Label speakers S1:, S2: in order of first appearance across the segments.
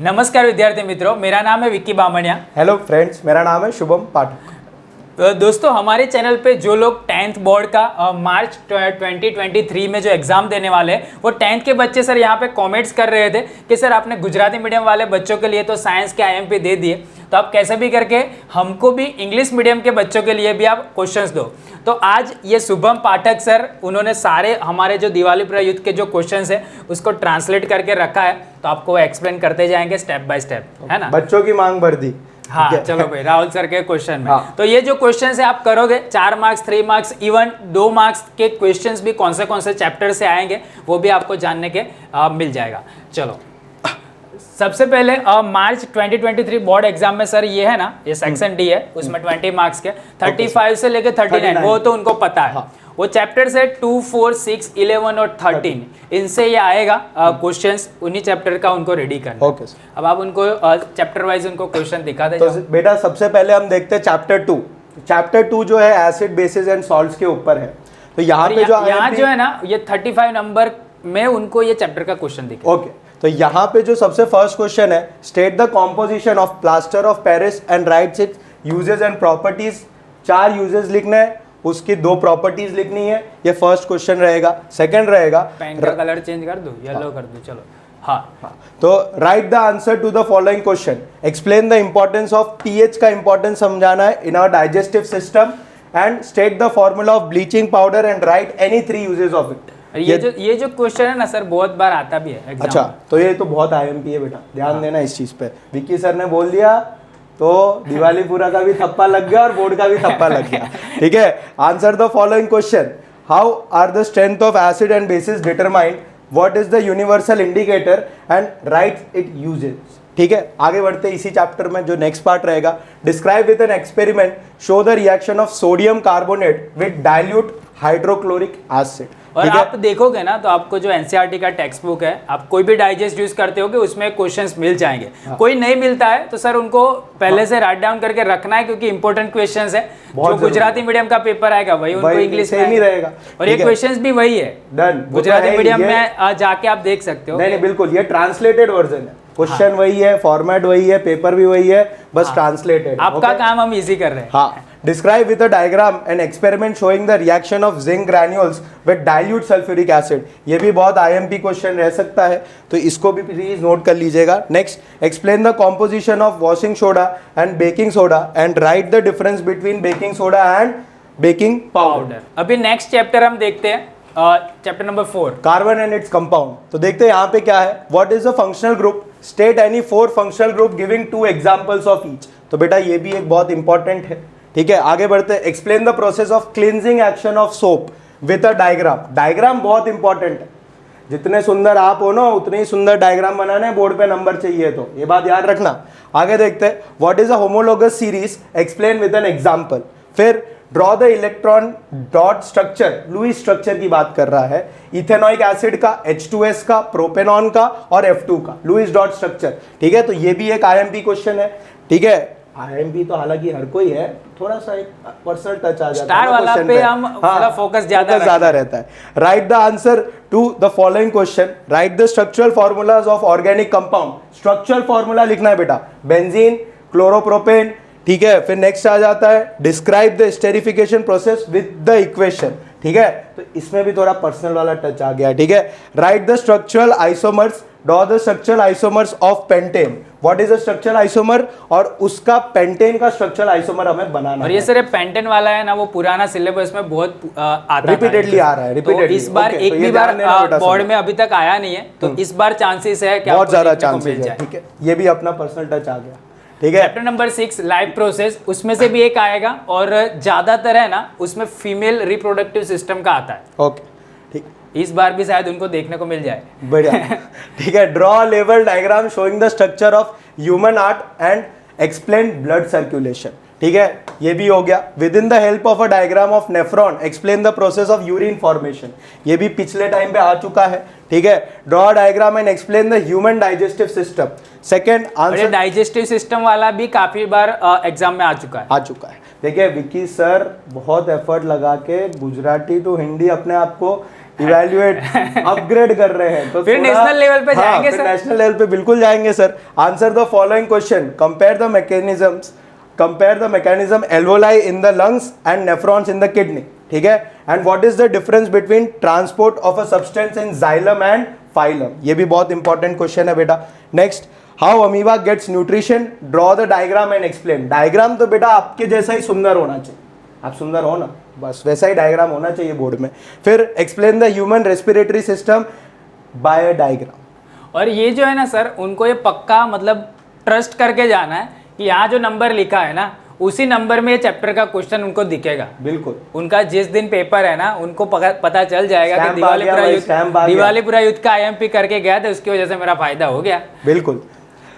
S1: नमस्कार विद्यार्थी मित्रों, मेरा नाम है विक्की बामणिया।
S2: हेलो फ्रेंड्स, मेरा नाम है शुभम पाठक।
S1: दोस्तों, हमारे चैनल पे जो लोग 10th बोर्ड का मार्च 2023 में जो एग्ज़ाम देने वाले हैं वो 10th के बच्चे सर यहाँ पे कमेंट्स कर रहे थे कि सर आपने गुजराती मीडियम वाले बच्चों के लिए तो साइंस के आईएमपी दे दिए, तो आप कैसे भी करके हमको भी इंग्लिश मीडियम के बच्चों के लिए भी आप क्वेश्चंस दो। तो आज ये शुभम पाठक सर, उन्होंने सारे हमारे जो दिवालीपुरा युद्ध के जो क्वेश्चंस है उसको ट्रांसलेट करके रखा है, तो आपको एक्सप्लेन करते जाएंगे स्टेप बाय स्टेप, है ना।
S2: बच्चों की मांग बढ़ दी।
S1: हाँ, चलो भाई, राहुल सर के क्वेश्चन में तो ये जो क्वेश्चन है आप करोगे 4 मार्क्स, 3 मार्क्स, इवन 2 मार्क्स के क्वेश्चंस भी कौन से चैप्टर से आएंगे वो भी आपको जानने के मिल जाएगा। चलो, सबसे पहले मार्च 2023 बोर्ड एग्जाम में सर ये है ना, ये सेक्शन डी है, उसमें 20 मार्क्स के 35 से लेके 39 वो तो उनको पता है। वो चैप्टर से 2, 4, 6, 11 और 13 इनसे ये आएगा क्वेश्चंस, उन्हीं चैप्टर का उनको रेडी करना।
S2: Okay sir.
S1: अब आप उनको चैप्टर वाइज उनको क्वेश्चन दिखा दे।
S2: तो बेटा सबसे पहले हम देखते हैं चैप्टर 2। चैप्टर 2 जो है एसिड, बेसिस एंड सॉल्ट्स के ऊपर है। तो यहाँ पे यहाँ
S1: जो है ना, ये 35 नंबर में उनको ये चैप्टर का क्वेश्चन दिखा।
S2: ओके, तो यहाँ पे जो सबसे फर्स्ट क्वेश्चन है, state the composition of plaster of Paris and writes its uses and properties. 4 uses लिखने हैं, उसकी 2 प्रॉपर्टीज लिखनी है। ये फर्स्ट क्वेश्चन रहेगा। सेकंड रहेगा,
S1: पेन का कलर चेंज कर दूं, येलो कर दूं, चलो। हाँ,
S2: तो write the answer to the following question. Explain the importance of pH का इंपॉर्टेंस समझाना है in our digestive system and state the formula of bleaching powder and right any 3 uses of it.
S1: ये जो क्वेश्चन है ना sir, बहुत बार आता भी है एग्जाम।
S2: अच्छा, तो ये तो बहुत आईएमपी है बेटा, ध्यान देना इस चीज पे। विक्की सर ने बोल दिया तो दिवालीपुरा का भी थप्पा लग गया और बोर्ड का भी थप्पा लग गया। ठीक है, answer the following question. How are the strength of acid and bases determined, what is the universal indicator and write it uses. ठीक है, आगे बढ़ते इसी चैप्टर में जो नेक्स्ट पार्ट रहेगा। Describe with an experiment, show the reaction of sodium carbonate with dilute hydrochloric acid.
S1: और आप देखोगे ना, तो आपको जो एनसीईआरटी का टेक्स्ट बुक है, आप कोई भी डाइजेस्ट यूज करते होगे उसमें क्वेश्चंस मिल जाएंगे। कोई नहीं मिलता है तो सर उनको पहले से राइट डाउन करके रखना है, क्योंकि इंपॉर्टेंट क्वेश्चंस है। जो गुजराती मीडियम का पेपर आएगा वही उनको इंग्लिश में ही रहेगा, और ये क्वेश्चंस भी वही है।
S2: डन,
S1: गुजराती मीडियम में जाके आप देख सकते हो।
S2: नहीं, बिल्कुल, ये ट्रांसलेटेड वर्जन है। क्वेश्चन वही है, फॉर्मेट वही है, पेपर भी वही है, बस ट्रांसलेटेड।
S1: आपका काम हम इजी कर रहे हैं।
S2: हाँ, describe with a diagram an experiment showing the reaction of zinc granules with dilute sulphuric acid. ये भी बहुत आईएमपी क्वेश्चन रह सकता है, तो इसको भी प्लीज नोट कर लीजिएगा। Next, explain the composition of washing soda and baking soda and right the difference between baking soda and baking powder.
S1: अभी नेक्स्ट चैप्टर हम देखते हैं, chapter number 4,
S2: carbon and its compound. तो देखते हैं यहाँ पे क्या है। What is a functional group, state any 4 functional group giving 2 examples of each. तो बेटा ये भी एक बहुत इंपॉर्टेंट है। ठीक है, आगे बढ़ते हैं। Explain the process of cleansing action of soap with a diagram. Diagram बहुत इंपॉर्टेंट है, जितने सुंदर आप हो ना उतने ही सुंदर डायग्राम बनाने, बोर्ड पे नंबर चाहिए, तो ये बात याद रखना। आगे देखते हैं। What is a homologous series, explain with an example. फिर draw the electron dot structure, Lewis structure की बात कर रहा है, इथेनॉइक एसिड का, H2S का, प्रोपेनॉन का और F2 का, लुईस डॉट स्ट्रक्चर। ठीक है, तो ये भी एक आईएमपी क्वेश्चन है। ठीक है, आईएमपी तो हालांकि हर कोई है, थोड़ा सा एक पर्सनल टच आ जाता है
S1: स्टार वाला पे हम थोड़ा फोकस ज्यादा
S2: रहता है। Write the answer to the following question. Write the structural formulas of organic compound. Structural formula लिखना है बेटा, बेंजीन, क्लोरोप्रोपेन। ठीक है, फिर नेक्स्ट आ जाता है describe the esterification process with the equation. ठीक है, तो इसमें भी थोड़ा पर्सनल वाला टच आ गया। ठीक है, write the structural isomers, draw the structural isomers of pentane. What is a structural isomer, और उसका पेंटेन का स्ट्रक्चरल आइसोमर हमें बनाना है।
S1: और ये सर पेंटेन वाला है ना, वो पुराना सिलेबस में बहुत आता
S2: रिपीटेडली आ रहा है।
S1: तो इस बार एक भी बार बोर्ड में अभी तक आया नहीं है, तो इस बार चांसेस है कि
S2: बहुत ज्यादा चांसेस है। ठीक है, ये भी अपना पर्सनल टच आ गया। ठीक है,
S1: चैप्टर नंबर 6 लाइफ प्रोसेस, उसमें से भी एक आएगा, और ज्यादातर है ना उसमें फीमेल रिप्रोडक्टिव सिस्टम का आता है।
S2: ओके, ठीक,
S1: इस बार भी शायद उनको देखने को मिल जाए।
S2: बढ़िया। ठीक है, draw level diagram showing the structure of human heart and explain blood circulation. ठीक है, ये भी हो गया। With in the help of a diagram of nephron explain the process of urine formation. ये भी पिछले टाइम पे आ चुका है। ठीक है, draw diagram and explain the human digestive system. Second answer,
S1: digestive system वाला भी काफी बार एग्जाम में आ चुका है।
S2: देखिए विक्की सर बहुत एफर्ट लगा के गुजराती टू हिंदी अपने आप को इवैल्यूएट अपग्रेड कर रहे हैं, तो
S1: फिर नेशनल लेवल पे जाएंगे सर।
S2: नेशनल लेवल पे बिल्कुल जाएंगे sir. Answer the following question, compare the mechanism alveoli in the lungs and nephrons in the kidney, ठीक है। And what is the difference between transport of a substance in xylem and phloem, ये भी बहुत important question है बेटा। Next, how amoeba gets nutrition, draw the diagram and explain. Diagram तो बेटा आपके जैसा ही सुंदर होना चाहिए, आप सुंदर हो ना, बस वैसा ही डायग्राम होना चाहिए बोर्ड में। फिर explain the human respiratory system by diagram.
S1: और ये जो है ना सर, उनको ये पक्का मतलब ट्रस्ट करके जाना है कि यहाँ जो नंबर लिखा है ना, उसी नंबर में चैप्टर का क्वेश्चन उनको दिखेगा।
S2: बिल्कुल,
S1: उनका जिस दिन पेपर है ना, उनको पता चल जाएगा कि
S2: दिवालीपुरा
S1: दिवालीपुरा युद्ध का IMP करके गया था, उसकी वजह से मेरा फायदा हो गया।
S2: बिल्कुल।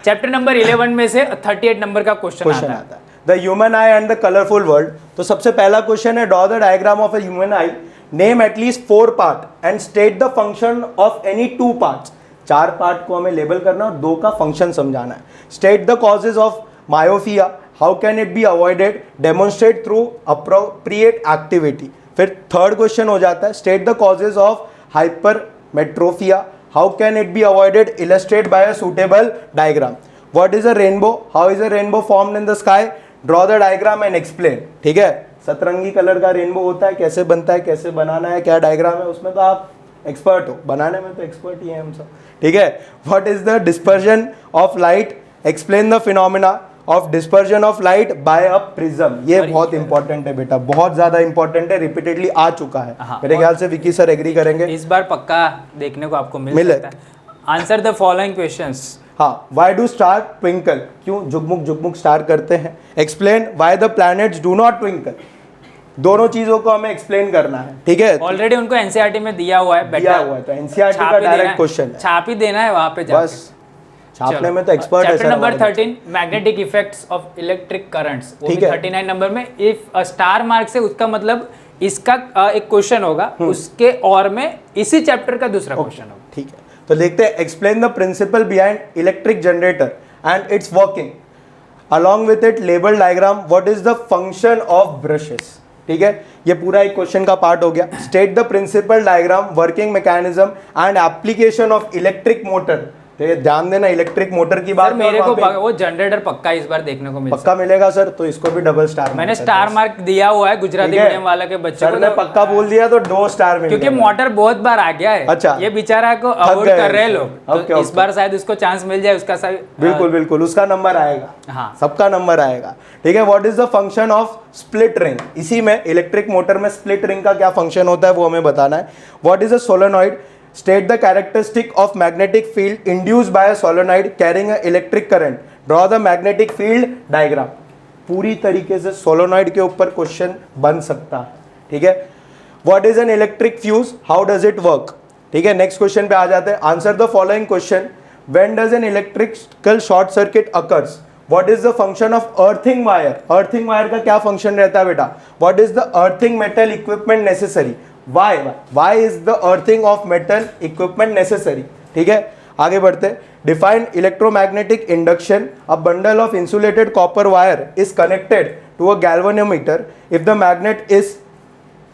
S1: चैप्टर नंबर 11 में से 38 नंबर का क्वेश्चन आता है।
S2: The human I and the colourful world. तो सबसे पहला क्वेश्चन है, draw the diagram of a human I, name at least 4 part and state the function of any 2 parts. 4 part को हमें लेबल करना और 2 का फंक्शन समझाना है। State the causes of myopia, how can it be avoided, demonstrate through appropriate activity. फिर third question हो जाता है, state the causes of hypermetropia, how can it be avoided, illustrate by a suitable diagram. What is a rainbow, how is a rainbow formed in the sky, draw the diagram and explain. ठीक है, सतरंगी colour का rainbow होता है, कैसे बनता है, कैसे बनाना है, क्या डायग्राम है, उसमें तो आप एक्सपर्ट हो, बनाने में तो एक्सपर्ट ही है हम सब, ठीक है। What is the dispersion of light, explain the phenomena of dispersion of light by a prism. ये बहुत इंपॉर्टेंट है बेटा, बहुत ज्यादा इंपॉर्टेंट है, रिपीटेडली आ चुका है। मेरे ख्याल से विकी सर एग्री करेंगे,
S1: इस बार पक्का देखने को आपको मिल सकता है। Answer the following questions.
S2: हाँ, वाई डू स्टार ट्विंकल, क्यों जुगमुग जुगमुग स्टार करते हैं। Explain why the planets do not twinkle. दोनों चीजों को हमें एक्सप्लेन करना है, ठीक है।
S1: ऑलरेडी उनको एनसीईआरटी में दिया हुआ है,
S2: दिया हुआ है, तो एनसीईआरटी का डायरेक्ट क्वेश्चन है,
S1: छाप ही देना है वहां पे जाके।
S2: बस छापने में तो एक्सपर्ट है sir.
S1: Chapter number 13 magnetic effects of electric currents, वो भी 39 नंबर में। इफ स्टार मार्क से उसका मतलब इसका एक क्वेश्चन होगा, उसके और में इसी चैप्टर का दूसरा क्वेश्चन होगा,
S2: ठीक है। तो देखते हैं, explain the principle behind electric generator and it's working, along with it label diagram, what is the function of brushes. ठीक है, ये पूरा एक क्वेश्चन का पार्ट हो गया। State the principle diagram, working mechanism and application of electric motor. तो ये ध्यान देना, इलेक्ट्रिक मोटर की बात
S1: मेरे को वो जनरेटर पक्का इस बार देखने को
S2: पक्का मिलेगा सर, तो इसको भी डबल स्टार
S1: मैंने स्टार मार्क दिया हुआ है गुजराती मीडियम वाला के बच्चों को।
S2: पक्का बोल दिया तो 2 स्टार मिलेगा,
S1: क्योंकि मोटर बहुत बार आ गया है।
S2: अच्छा,
S1: ये बेचारा को अवॉइड कर रहे हैं लोग, तो इस बार शायद उसको चांस मिल जाए, उसका
S2: बिल्कुल बिल्कुल उसका नंबर आएगा। हाँ, सबका नंबर आएगा, ठीक है। What is the function of split ring, इसी में इलेक्ट्रिक मोटर में स्प्लिट रिंग का क्या फंक्शन होता है वो हमें बताना है। What is a solenoid, state the characteristic of magnetic field induced by a solenoid carrying a electric current, draw the magnetic field diagram। पूरी तरीके से सोलोनॉइड के ऊपर क्वेश्चन बन सकता है, ठीक है। What is an electric fuse, how does it work, ठीक है। नेक्स्ट क्वेश्चन पे आ जाते हैं। Answer the following question, when does an electrical short circuit occurs, what is the function of earthing wire, earthing wire का क्या function रहता है बेटा। What is the earthing metal equipment necessary, why is the earthing of metal equipment necessary, ठीक है। आगे बढ़ते, define electromagnetic induction, a bundle of insulated copper wire is connected to a galvanometer if the magnet is,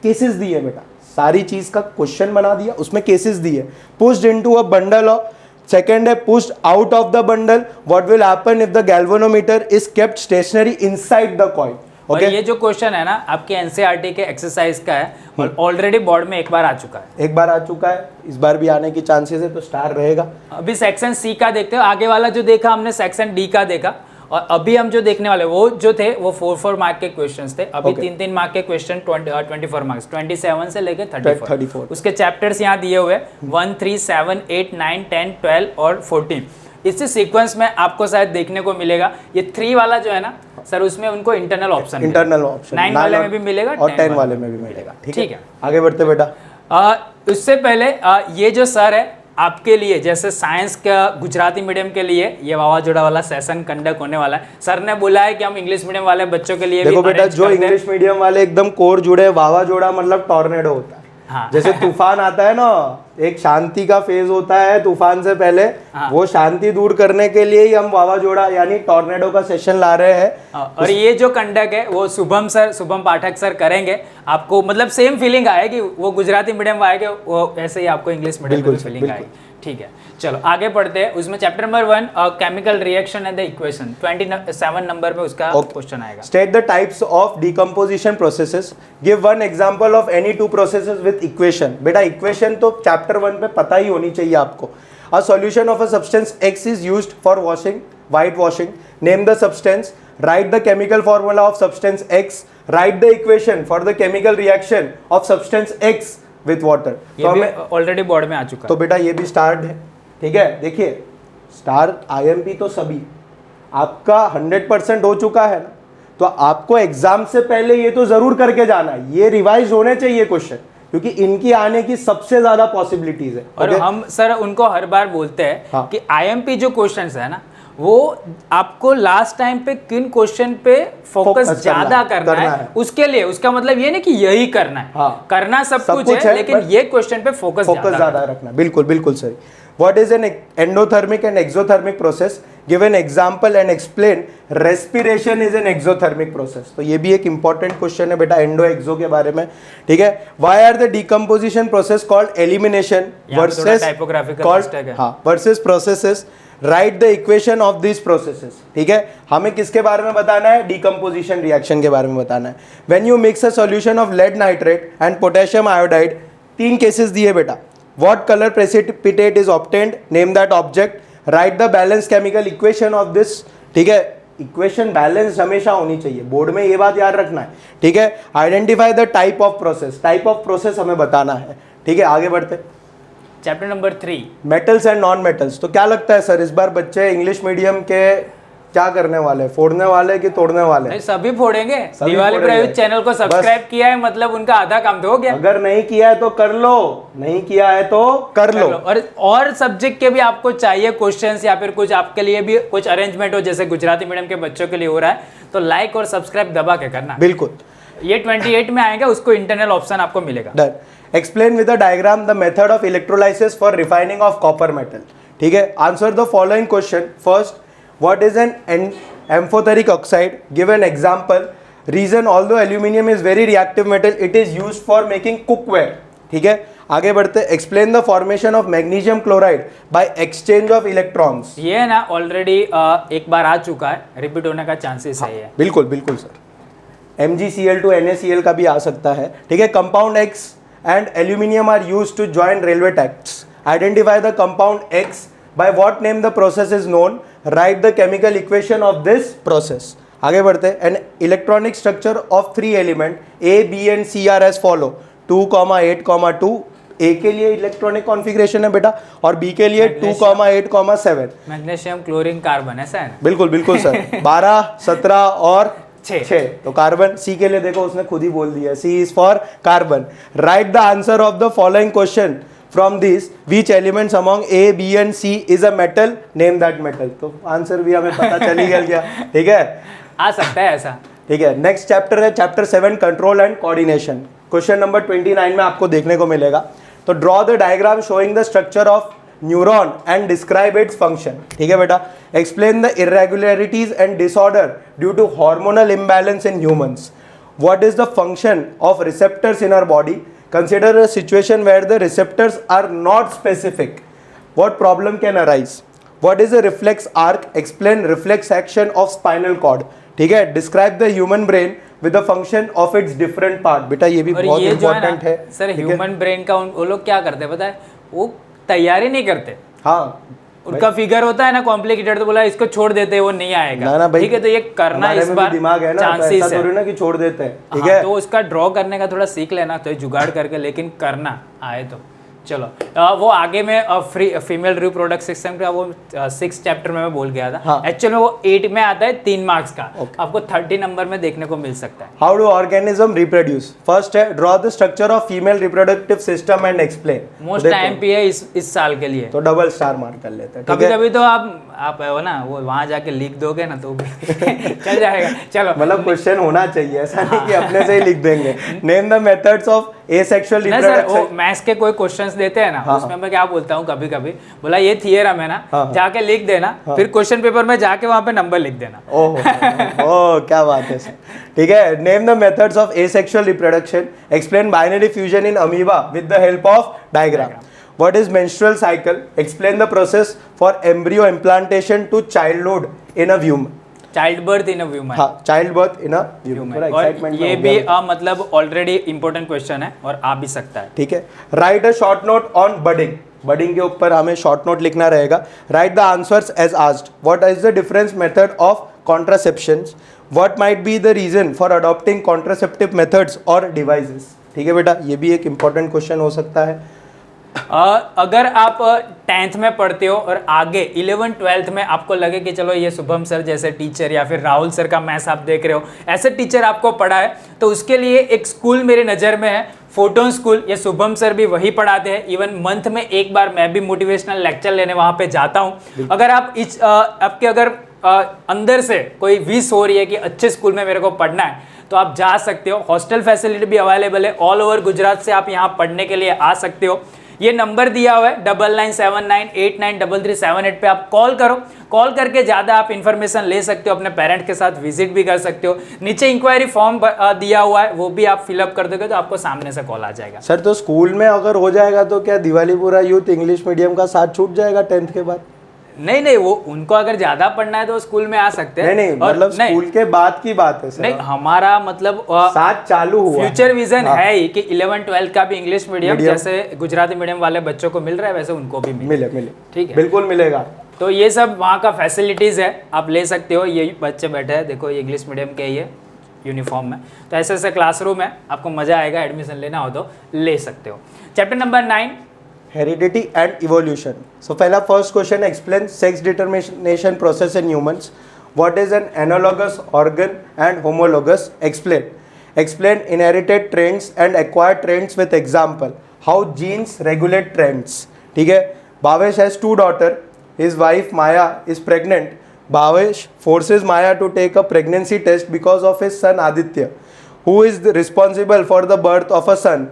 S2: cases दिए बेटा, सारी चीज का question बना दिया, उसमें केसेस दिए। Pushed into a bundle of, second है pushed out of the bundle, what will happen if the galvanometer is kept stationary inside the coil.
S1: और ये जो क्वेश्चन है ना आपके एनसीईआरटी के एक्सरसाइज का है, और ऑलरेडी बोर्ड में एक बार आ चुका है, इस बार भी आने की चांसेस है, तो स्टार रहेगा। अभी सेक्शन सी का देखते हो, आगे वाला जो देखा हमने सेक्शन डी का देखा, और अभी हम जो देखने वाले वो जो थे वो 4 मार्क के क्वेश्चंस थे। अभी 3 मार्क के क्वेश्चन 24 मार्क्स, 27 से लेकर 34। उसके चैप्टर्स यहाँ दिए हुए 1, 3, 7, 8, 9, 10, 12 और 14। इसी सीक्वेंस में आपको शायद देखने को मिलेगा। ये 3 वाला जो है ना सर, उसमें उनको इंटरनल ऑप्शन 9 वाले में भी मिलेगा और 10 वाले में भी मिलेगा, ठीक है। आगे बढ़ते बेटा। उससे पहले ये जो सर है आपके लिए, जैसे साइंस का गुजराती मीडियम के लिए ये वावाजोड़ा वाला सेशन कंडक्ट होने वाला है। सर ने बोला है कि हम इंग्लिश मीडियम वाले बच्चों के लिए
S2: देखो बेटा, जो इंग्लिश मीडियम वाले एकदम कोर जुड़े, वावाजोड़ा मतलब टॉर्नेडो होता है। हाँ। जैसे तूफान आता है ना, एक शांति का फेज होता है तूफान से पहले,
S1: हाँ।
S2: वो शांति दूर करने के लिए ही हम वावाजोड़ा यानी टॉर्नेडो का सेशन ला रहे हैं।
S1: और ये जो कंडक्ट है वो शुभम पाठक सर करेंगे। आपको मतलब सेम फीलिंग आएगी, वो गुजराती मीडियम में आएगा, वो ऐसे ही आपको इंग्लिश मीडियम में फीलिंग आएगी। ठीक है, चलो आगे पढ़ते हैं। उसमें chapter number 1 chemical reaction and the equation, 27 number में उसका क्वेश्चन आएगा।
S2: State the types of decomposition processes, give one example of any two processes with equation. बेटा इक्वेशन तो चैप्टर 1 पे पता ही होनी चाहिए आपको। A solution of a substance X is used for washing, white washing, name the substance, right the chemical formula of substance X, right the equation for the chemical reaction of substance X with water.
S1: ये भी already board में आ चुका है।
S2: तो बेटा ये भी start है, ठीक है। देखिए स्टार IMP तो सभी आपका 100% हो चुका है ना, तो आपको एग्जाम से पहले ये तो जरूर करके जाना है, ये रिवाइज होने चाहिए क्वेश्चन, क्योंकि इनकी आने की सबसे ज्यादा पॉसिबिलिटीज है।
S1: और हम सर उनको हर बार बोलते हैं
S2: हाँ।
S1: कि IMP जो क्वेश्चंस है ना, वो आपको लास्ट टाइम पे किन क्वेश्चन पे फोकस ज्यादा करना है, उसके लिए उसका मतलब ये नहीं कि यही करना है।
S2: हाँ।
S1: करना सब कुछ है, लेकिन ये क्वेश्चन पे फोकस
S2: ज्यादा रखना। बिल्कुल बिल्कुल सही। What is an endothermic and exothermic process? Give an example and explain. Respiration is an exothermic process. तो ये भी एक important question है बेटा एंडो एक्सो के बारे में, ठीक है। Why are the decomposition process called elimination versus versus processes? Write the equation of these processes. ठीक है, हमें किसके बारे में बताना है? Decomposition reaction के बारे में बताना है। When you mix a solution of lead nitrate and potassium iodide, 3 cases दिए बेटा। What color precipitate is obtained? Name that object. Write the balanced chemical equation of this. ठीक है, इक्वेशन बैलेंस हमेशा होनी चाहिए, बोर्ड में ये बात याद रखना है, ठीक है। Identify the type of process, type of process हमें बताना है, ठीक है। आगे बढ़ते
S1: chapter number 3
S2: metals and non metals. तो क्या लगता है सर इस बार बच्चे इंग्लिश मीडियम के क्या करने वाले, फोड़ने वाले कि तोड़ने वाले?
S1: नहीं, सभी फोड़ेंगे। दिवाली प्रायोजित चैनल को सब्सक्राइब किया है मतलब उनका आधा काम तो हो गया।
S2: अगर नहीं किया है तो कर लो, नहीं किया है तो कर लो।
S1: और सब्जेक्ट के भी आपको चाहिए क्वेश्चंस या फिर कुछ आपके लिए भी कुछ अरेंजमेंट हो, जैसे गुजराती मीडियम के बच्चों के लिए हो रहा है, तो लाइक और सब्सक्राइब दबा के करना।
S2: बिल्कुल।
S1: ये 28 में आएगा, उसको इंटरनल ऑप्शन आपको मिलेगा।
S2: Done. Explain with a diagram the method of electrolysis for refining of copper metal. ठीक है, answer the following question. First, what is an amphoteric oxide? Give an example. Reason, although aluminium is very reactive metal, it is used for making cookware. ठीक है, आगे बढ़ते। Explain the formation of magnesium chloride by exchange of electrons.
S1: ये ना already एक बार आ चुका है, repeat होने का चांसेस है।
S2: बिल्कुल बिल्कुल सर, MgCl to NaCl का भी आ सकता है। ठीक है, compound X and aluminium are used to join railway tracks. Identify the compound X. By what name the process is known? Write the chemical equation of this process. आगे बढ़ते हैं। An electronic structure of 3 element A, B and C are as follow: 2,8,2। A के लिए electronic configuration है बेटा, और B के लिए 2,8,7।
S1: मैग्नीशियम क्लोरीन कार्बन, ऐसा है ना?
S2: बिल्कुल बिल्कुल सर। 12, 17 और
S1: 6।
S2: तो कार्बन। सी के लिए देखो उसने खुद ही बोल दिया, C is for carbon. Write the answer of the following question from this, which elements among A, B and C is a metal, name that metal. तो आंसर भी हमें पता चल ही गया। ठीक है,
S1: आ सकता है ऐसा।
S2: ठीक है, नेक्स्ट चैप्टर है chapter 7, control and coordination. Question number 29 में आपको देखने को मिलेगा। तो draw the diagram showing the structure of neuron and describe its function. ठीक है बेटा, explain the irregularities and disorder due to hormonal imbalance in humans. What is the function of receptors in our body? Consider a situation where the receptors are not specific. What problem can arise? What is a reflex arc? Explain reflex action of spinal cord. ठीक है, describe the human brain with the function of its different part. बेटा ये भी बहुत important है
S1: sir. Human brain का वो लोग क्या करते हैं पता है? वो तैयारी नहीं करते।
S2: हाँ,
S1: उनका फिगर होता है ना कॉम्प्लिकेटेड, तो बोला इसको छोड़ देते हैं, वो नहीं आएगा। ठीक है, तो ये करना इस बार
S2: दिमाग है ना,
S1: चांसेस
S2: ऐसा थोड़ी ना कि छोड़ देते हैं। ठीक
S1: है,
S2: है,
S1: तो उसका ड्रॉ करने का थोड़ा सीख लेना, तो जुगाड़ करके, लेकिन करना आए तो चलो। वो आगे में फीमेल रिप्रोडक्ट सिस्टम का वो 6 चैप्टर में मैं बोल गया था। एक्चुअल में वो 8 में आता है, 3 मार्क्स का। आपको 30 नंबर में देखने को मिल सकता है।
S2: How do organism reproduce? First है draw the structure of female reproductive system and explain.
S1: Most IMP है इस साल के लिए,
S2: तो डबल स्टार मार्क कर लेते हैं।
S1: कभी कभी तो आप आप हो ना वो वहाँ जाके लिख दोगे ना तो भी चल जाएगा। चलो
S2: मतलब क्वेश्चन होना चाहिए, ऐसा नहीं कि अपने से ही लिख देंगे। Name the methods of asexual
S1: नहीं सर, वो
S2: रिप्रोडक्शन।
S1: मैथ्स के कोई क्वेश्चंस देते हैं ना,
S2: हाँ,
S1: उसमें मैं क्या बोलता हूँ कभी कभी, बोला ये थियरम है ना,
S2: हाँ,
S1: जाके लिख देना, फिर क्वेश्चन पेपर में जाके वहाँ पे नंबर लिख देना।
S2: ओह क्या बात है सर। ठीक है, name the methods of asexual reproduction, explain binary fusion in amoeba with the help of diagram. What is menstrual cycle? Explain the process for embryo implantation to childhood in a womb.
S1: Child birth in a woman.
S2: हाँ, childbirth in a womb। थोड़ा
S1: और
S2: excitement
S1: ये
S2: में हो
S1: भी
S2: गया।
S1: मतलब already important question है और आ भी सकता है।
S2: ठीक है, write a short note on budding. Budding के ऊपर हमें शॉर्ट नोट लिखना रहेगा। Write the answers as asked. What is the difference method of contraceptions? What might be the reason for adopting contraceptive methods और डिवाइसेस? ठीक है बेटा, ये भी एक इंपॉर्टेंट क्वेश्चन हो सकता है।
S1: अगर आप 10th में पढ़ते हो और आगे 11th 12th में आपको लगे कि चलो ये शुभम सर जैसे टीचर या फिर राहुल सर का मैथ्स आप देख रहे हो, ऐसे टीचर आपको पढ़ा है, तो उसके लिए एक स्कूल मेरे नज़र में है, फोटोन स्कूल। ये शुभम सर भी वही पढ़ाते हैं। इवन मंथ में एक बार मैं भी मोटिवेशनल लेक्चर लेने वहाँ पे जाता हूँ। अगर आप आपके अगर अंदर से कोई विश हो रही है कि अच्छे स्कूल में मेरे को पढ़ना है, तो आप जा सकते हो। हॉस्टल फैसिलिटी भी अवेलेबल है, ऑल ओवर गुजरात से आप यहाँ पढ़ने के लिए आ सकते हो। ये नंबर दिया हुआ है 9979893378 पे आप कॉल करो। कॉल करके ज़्यादा आप इन्फॉर्मेशन ले सकते हो, अपने पेरेंट के साथ विजिट भी कर सकते हो। नीचे इंक्वायरी फॉर्म दिया हुआ है, वो भी आप फिलअप कर दोगे तो आपको सामने से कॉल आ जाएगा।
S2: सर तो स्कूल में अगर हो जाएगा तो क्या दिवालीपुरा यूथ इंग्लिश मीडियम का साथ छूट जाएगा 10th के बाद?
S1: नहीं, वो उनको अगर ज्यादा पढ़ना है तो स्कूल में आ सकते हैं।
S2: नहीं, मतलब स्कूल के बाद की बात है सर।
S1: नहीं, हमारा मतलब
S2: साथ चालू हुआ,
S1: फ्यूचर विजन है ही कि 11th 12th का भी इंग्लिश मीडियम जैसे गुजराती मीडियम वाले बच्चों को मिल रहा है वैसे उनको भी मिले। ठीक है,
S2: बिल्कुल मिलेगा।
S1: तो ये सब वहाँ का फैसिलिटीज है, आप ले सकते हो। ये बच्चे बैठे हैं, देखो ये इंग्लिश मीडियम के ये यूनिफॉर्म में, तो ऐसे ऐसे क्लासरूम है, आपको मजा आएगा। एडमिशन लेना हो तो ले सकते हो। Chapter number 9,
S2: heredity and evolution. So पहला first question, explain sex determination process in humans. What is an analogous organ and homologous? Explain inherited trends and acquired trends with example. How genes regulate trends. ठीक है, Bhavesh has 2 daughters. His wife Maya is pregnant. Bhavesh forces Maya to take a pregnancy test because of his son Aditya. Who is responsible for the birth of a son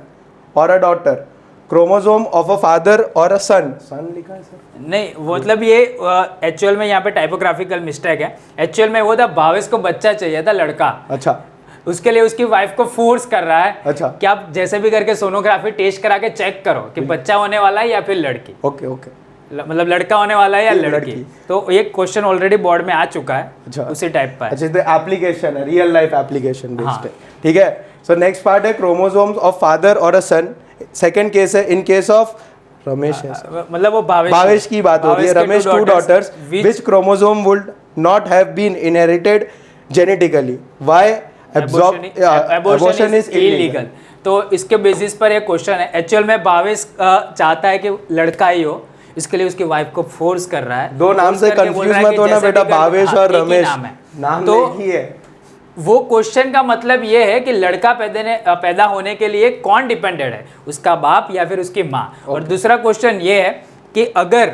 S2: or a daughter? Chromosome of a father or a son? Son लिखा है sir?
S1: नहीं, मतलब ये actual में यहाँ पे typographical mistake है। Actual में वो था भावेश को बच्चा चाहिए था, लड़का।
S2: अच्छा,
S1: उसके लिए उसकी वाइफ को फोर्स कर रहा है।
S2: अच्छा,
S1: कि आप जैसे भी करके सोनोग्राफी टेस्ट करा के चेक करो कि बच्चा होने वाला है या फिर लड़की।
S2: ओके
S1: मतलब लड़का होने वाला है या लड़की। तो ये क्वेश्चन ऑलरेडी बोर्ड में आ चुका है।
S2: अच्छा,
S1: उसी टाइप का है।
S2: अच्छा, तो एप्लीकेशन है, रियल लाइफ एप्लीकेशन बेस्ड
S1: हाँ।
S2: है। ठीक है, सो नेक्स्ट पार्ट है क्रोमोसोम्स ऑफ फादर और अ सन। सेकंड केस है, इन केस ऑफ रमेश है,
S1: मतलब वो
S2: भावेश की बात हो रही है। Ramesh 2 daughters, which chromosome would not have been inherited genetically? Why abortion is illegal?
S1: तो इसके बेसिस पर एक क्वेश्चन है। एक्चुअल में भावेश चाहता है कि लड़का ही हो, इसके लिए उसकी वाइफ को फोर्स कर रहा है।
S2: दो नाम से कंफ्यूज मत होना बेटा, भावेश और रमेश नाम
S1: तो
S2: एक ही है।
S1: वो क्वेश्चन का मतलब ये है कि लड़का पैदा होने के लिए कौन डिपेंडेंट है, उसका बाप या फिर उसकी माँ। और दूसरा क्वेश्चन ये है कि अगर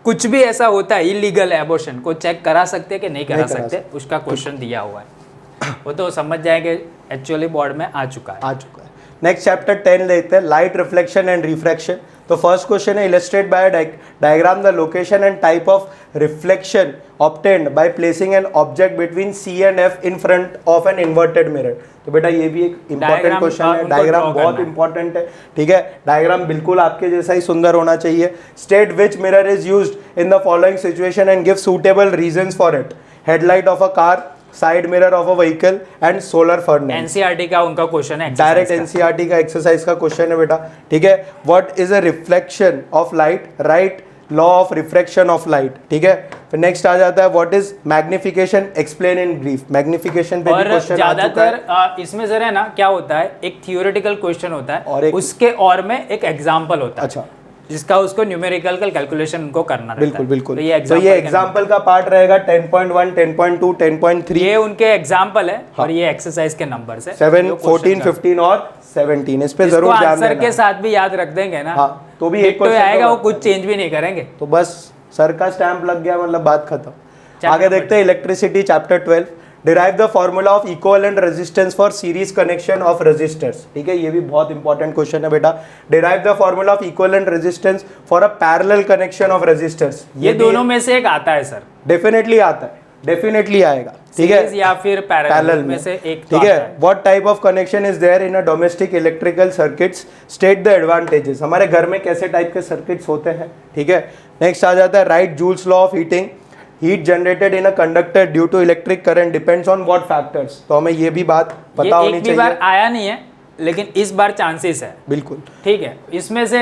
S1: कुछ भी ऐसा होता है इलीगल है, एबॉर्शन को चेक करा सकते हैं कि नहीं करा सकते, उसका क्वेश्चन दिया हुआ है। वो तो समझ जाएंगे, एक्चुअली बोर्ड में आ चुका है।
S2: नेक्स्ट चैप्टर 10 लेते हैं, लाइट रिफ्लेक्शन एंड रिफ्रैक्शन। तो फर्स्ट क्वेश्चन है, illustrate by diagram the location and type of reflection obtained by placing an object between C and F in front of an inverted mirror. तो बेटा ये भी एक important question है, diagram बहुत important है। ठीक है, डायग्राम बिल्कुल आपके जैसा ही सुंदर होना चाहिए। State which mirror is used in the following situation and give suitable reasons for it. Headlight of a car, side mirror of a vehicle and solar furnace.
S1: NCERT का उनका क्वेश्चन है,
S2: डायरेक्ट एनसीईआरटी का exercise का question है बेटा। ठीक है, what is a reflection of light? Right law of refraction of light. ठीक है, फिर नेक्स्ट आ जाता है, what is magnification? Explain in brief. Magnification पे भी क्वेश्चन आ चुका है।
S1: ज्यादातर इसमें सर है ना, क्या होता है, एक थियोरेटिकल क्वेश्चन होता है
S2: और
S1: उसके और में एक एग्जांपल होता है।
S2: अच्छा,
S1: जिसका उसको न्यूमेरिकल कैलकुलेशन उनको करना रहता है।
S2: बिल्कुल।
S1: तो
S2: ये एग्जांपल का पार्ट रहेगा 10.1, 10.2, 10.3।
S1: ये उनके एग्जांपल है और ये एक्सरसाइज के नंबर्स है
S2: 7, 14, 15 और 17। इस पे जरूर ध्यान देना।
S1: आंसर के साथ भी याद रख देंगे ना।
S2: हाँ, तो भी एक
S1: क्वेश्चन आएगा, वो कुछ चेंज भी नहीं करेंगे।
S2: तो बस सर का स्टैंप लग गया मतलब बात खत्म।
S1: Chapter
S2: आगे देखते हैं electricity chapter 12। Derive the formula of equivalent resistance for series connection of resistors. ठीक है, ये भी बहुत इंपॉर्टेंट क्वेश्चन है बेटा। Derive the formula of equivalent resistance for a parallel connection of resistors.
S1: ये दोनों में से एक आता है सर,
S2: डेफिनेटली आता है, डेफिनेटली आएगा। ठीक है,
S1: या फिर पैरेलल में से एक तो
S2: ठीक
S1: आता
S2: है। What type of connection is there in a domestic electrical circuits, state the advantages. हमारे घर में कैसे टाइप के सर्किट्स होते हैं। ठीक है, नेक्स्ट आ जाता है write Joule's law of heating. Heat generated in a conductor due to electric current depends on what factors. तो हमें ये भी बात पता होनी
S1: एक भी बार
S2: चाहिए।
S1: आया नहीं है, लेकिन इस बार चांसेस है।
S2: बिल्कुल,
S1: ठीक है, इसमें से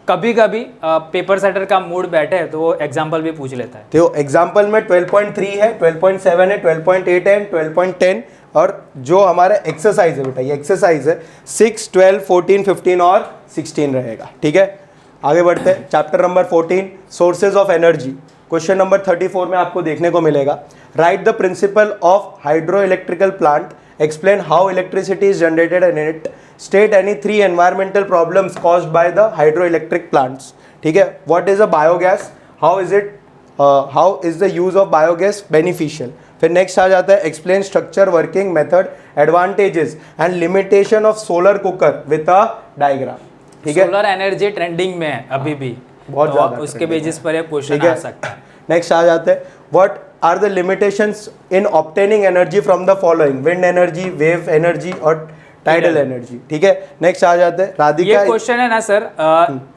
S1: कभी कभी पेपर सेटर का मूड बैठे तो वो एग्जाम्पल भी पूछ लेता है।
S2: तो एग्जाम्पल में 12.3 है, 12.7 है, 12.8 है, 12.10 और जो हमारा एक्सरसाइज है बेटा, ये एक्सरसाइज है 6, 12, 14, 15 और 16 रहेगा। ठीक है, आगे बढ़ते हैं। Chapter number 14 sources of energy. Question number 34 में आपको देखने को मिलेगा right the principle of hydro electrical plant, explain how electricity is generated in it, state any 3 environmental problems caused by the hydro electric plants. ठीक है, what is a biogas, how is the use of biogas beneficial. फिर next आ जाता है explain structure, working method, advantages and limitation of solar cooker with a diagram. ठीक है,
S1: solar energy trending में है अभी भी,
S2: बहुत
S1: तो
S2: ज्यादा
S1: उसके
S2: trending
S1: बेसिस पर एक क्वेश्चन
S2: ठीक है।
S1: आ सकता है।
S2: नेक्स्ट आ जाते हैं what are the limitations in obtaining energy from the following, wind energy, wave energy और टाइडल एनर्जी। ठीक है, नेक्स्ट आ जाते हैं राधिका।
S1: ये क्वेश्चन है ना सर,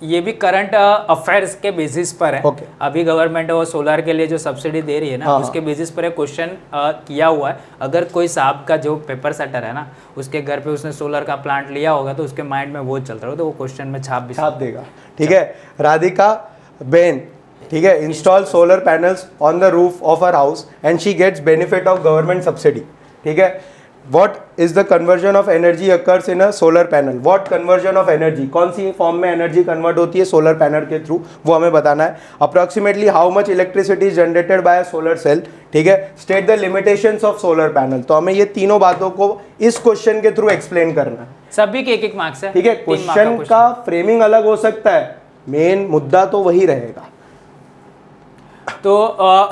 S1: ये भी करंट अफेयर्स के बेसिस पर है।
S2: Okay.
S1: अभी गवर्नमेंट वो सोलर के लिए जो सब्सिडी दे रही है ना,
S2: हाँ,
S1: उसके बेसिस पर एक क्वेश्चन किया हुआ है। अगर कोई साहब का जो पेपर सेटर है ना, उसके घर पे उसने सोलर का प्लांट लिया होगा तो उसके माइंड में वो चल रहा होगा, तो वो क्वेश्चन में छाप
S2: देगा। ठीक है, राधिका बेन, ठीक है, install solar panels on the roof of her house and she gets benefit of government subsidy. ठीक है, what is the conversion of energy occurs in a solar panel, what conversion of energy, कौन सी form में energy convert होती है solar panel के through, वो हमें बताना है। Approximately how much electricity is generated by a solar cell. ठीक है, state the limitations of solar panel. तो हमें ये तीनों बातों को इस क्वेश्चन के थ्रू एक्सप्लेन करना है।
S1: सभी के एक मार्क्स है।
S2: ठीक है,
S1: 3 mark
S2: क्वेश्चन का फ्रेमिंग अलग हो सकता है, मेन मुद्दा तो वही रहेगा।
S1: तो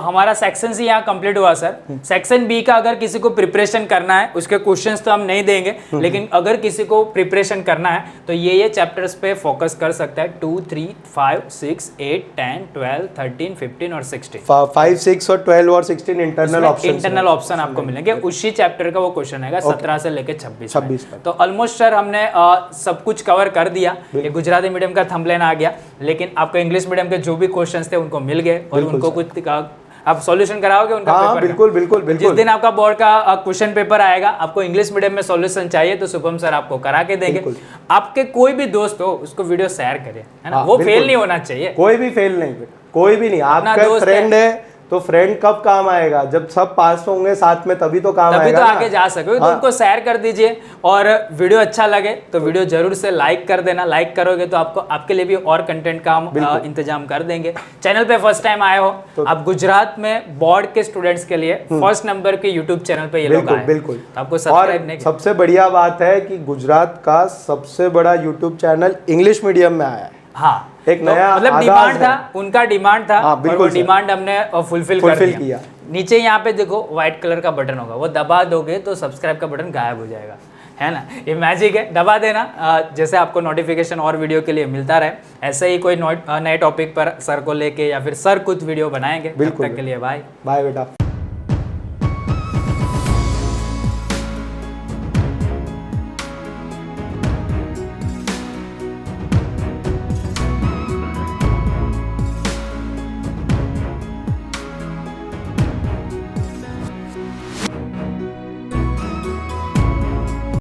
S1: हमारा सेक्शन सी यहाँ कंप्लीट हुआ सर। सेक्शन बी का अगर किसी को प्रिपरेशन करना है, उसके क्वेश्चंस तो हम नहीं देंगे, लेकिन अगर किसी को प्रिपरेशन करना है तो ये चैप्टर्स पे फोकस कर सकता है। 2, 3, 5, 6, 8, 10, 12, 13, 15 और 16।
S2: 5, 6 और 12 और 16 इंटरनल ऑप्शन,
S1: इंटरनल ऑप्शन आपको मिलेंगे। उसी चैप्टर का वो क्वेश्चन आएगा 17 से लेकर 26
S2: तक।
S1: तो ऑलमोस्ट सर हमने सब कुछ कवर कर दिया। ये गुजराती मीडियम का थंबनेल आ गया, लेकिन आपको इंग्लिश मीडियम के जो भी क्वेश्चंस थे उनको मिल गए और उनको कुछ आप सॉल्यूशन कराओगे उनका पेपर।
S2: बिल्कुल बिल्कुल बिल्कुल।
S1: जिस दिन आपका बोर्ड का क्वेश्चन पेपर आएगा, आपको इंग्लिश मीडियम में सॉल्यूशन चाहिए तो शुभम सर आपको करा के देंगे। आपके कोई भी दोस्त हो उसको वीडियो शेयर करें, है ना, वो फेल नहीं होना चाहिए।
S2: कोई भी फेल नहीं, कोई भी नहीं। आपका फ्रेंड है तो फ्रेंड कब काम आएगा, जब सब पास होंगे साथ में, तभी तो काम
S1: तभी
S2: आएगा,
S1: तो आगे जा सकोगे। तो उनको शेयर कर दीजिए और वीडियो अच्छा लगे तो वीडियो जरूर से लाइक कर देना। लाइक करोगे तो आपको आपके लिए भी और कंटेंट का हम इंतजाम कर देंगे। चैनल पे फर्स्ट टाइम आए हो तो आप गुजरात में बोर्ड के स्टूडेंट्स के लिए फर्स्ट नंबर के यूट्यूब चैनल पे ये लोग आए।
S2: बिल्कुल,
S1: आपको सब्सक्राइब नहीं।
S2: सबसे बढ़िया बात है कि गुजरात का सबसे बड़ा यूट्यूब चैनल इंग्लिश मीडियम में आया है।
S1: हाँ,
S2: एक नया
S1: मतलब डिमांड था, उनका डिमांड था।
S2: हाँ,
S1: और वो डिमांड हमने फुलफिल कर दिया। नीचे यहाँ पे देखो व्हाइट कलर का बटन होगा, वो दबा दोगे तो सब्सक्राइब का बटन गायब हो जाएगा, है ना। ये मैजिक है, दबा देना, जैसे आपको नोटिफिकेशन और वीडियो के लिए मिलता रहे। ऐसे ही कोई नए टॉपिक पर सर को लेके या फिर सर कुछ वीडियो बनाएंगे। तब तक के लिए बाय
S2: बाय बेटा।